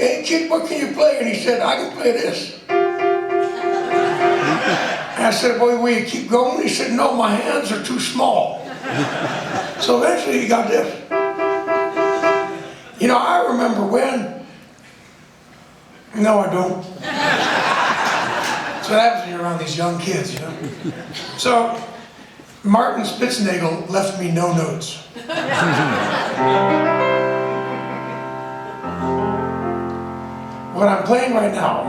hey kid, what can you play? And he said, I can play this. And I said, boy, will you keep going? He said, no, my hands are too small. So eventually he got this. You know, I remember when. No, I don't. So that happens when you're around these young kids, you know. So Martin Spitznagel left me no notes. What I'm playing right now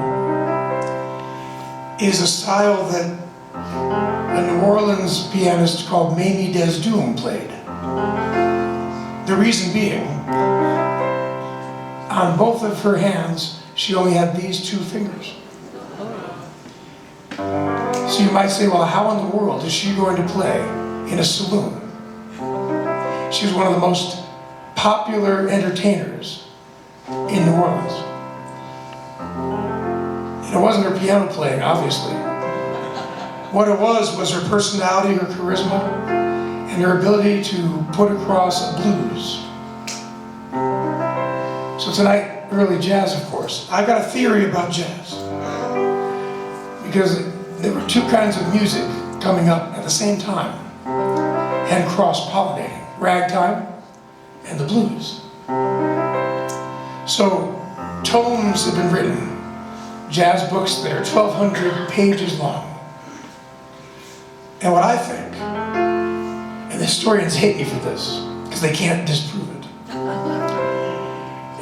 is a style that a New Orleans pianist called Mamie played. The reason being, on both of her hands, she only had these two fingers. So you might say, well, how in the world is she going to play in a saloon? She was one of the most popular entertainers in New Orleans. And it wasn't her piano playing, obviously. What it was her personality, her charisma, and her ability to put across a blues. So tonight, early jazz, of course. I've got a theory about jazz. Because there were two kinds of music coming up at the same time and cross-pollinating. Ragtime and the blues. So tomes have been written, jazz books that are 1,200 pages long. And what I think, and the historians hate me for this, because they can't disprove it,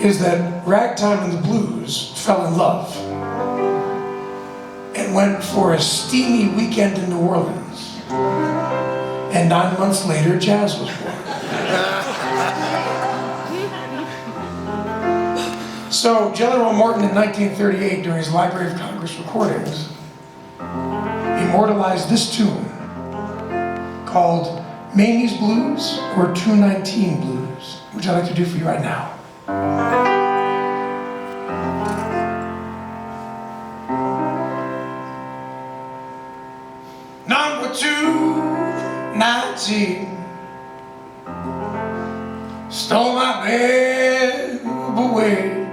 is that ragtime and the blues fell in love and went for a steamy weekend in New Orleans. And 9 months later, jazz was born. So Jelly Roll Morton in 1938, during his Library of Congress recordings, immortalized this tune called Mamie's Blues or 219 Blues, which I'd like to do for you right now. Number 219 stole my baby away,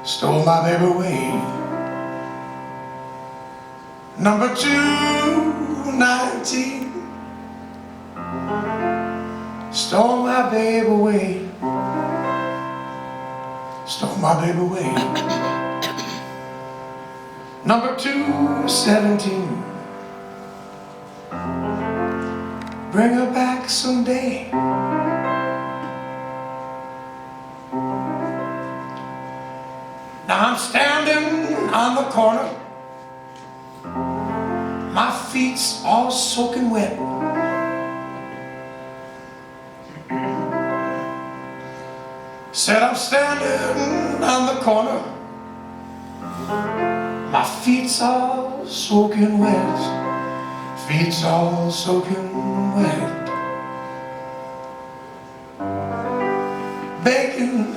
stole my baby away. Number 219 stole my baby away, stole my baby away. Number 217, bring her back someday. Now I'm standing on the corner, my feet's all soaking wet. Said I'm standing on the corner, my feet's all soaking wet, feet's all soaking wet. Begging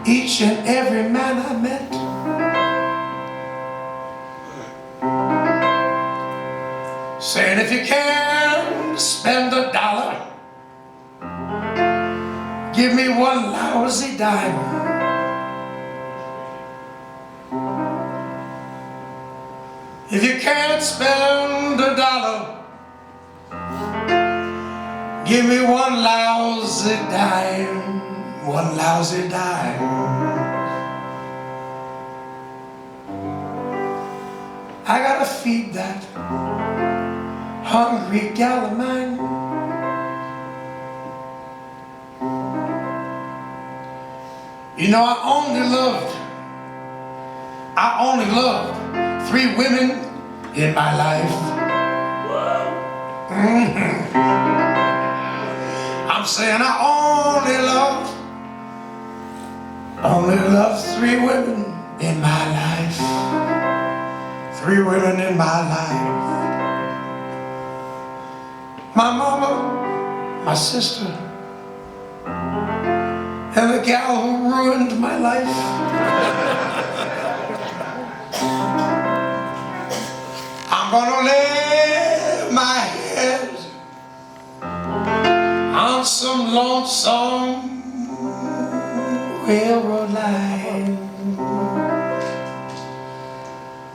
each and every man I met, saying if you can spend $1, give me one lousy dime. If you can't spend $1, give me one lousy dime, one lousy dime. I gotta feed that hungry gal of mine. You know, I only loved 3 women in my life. I'm saying I only loved 3 women in my life. 3 women in my life. My mama, my sister, and the gal who ruined my life. I'm gonna lay my head on some lonesome railroad line.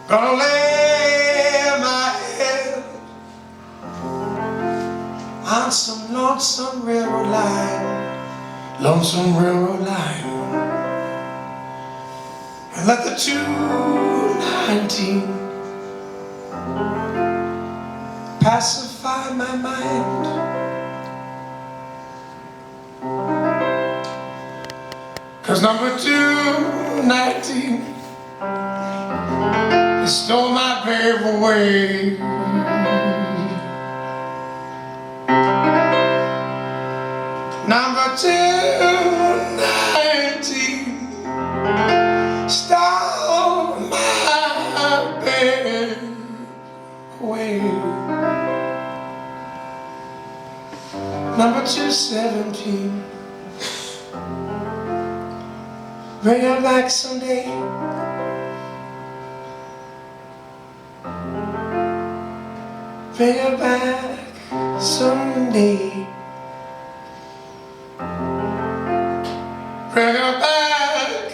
Gonna lay my head on some lonesome railroad line, lonesome railroad line, and let the 219 pacify my mind. Cause number 219, he stole my babe away. Number 219 stole my babe away. Number 217, bring her back someday. Bring her back someday. Bring her back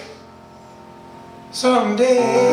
someday.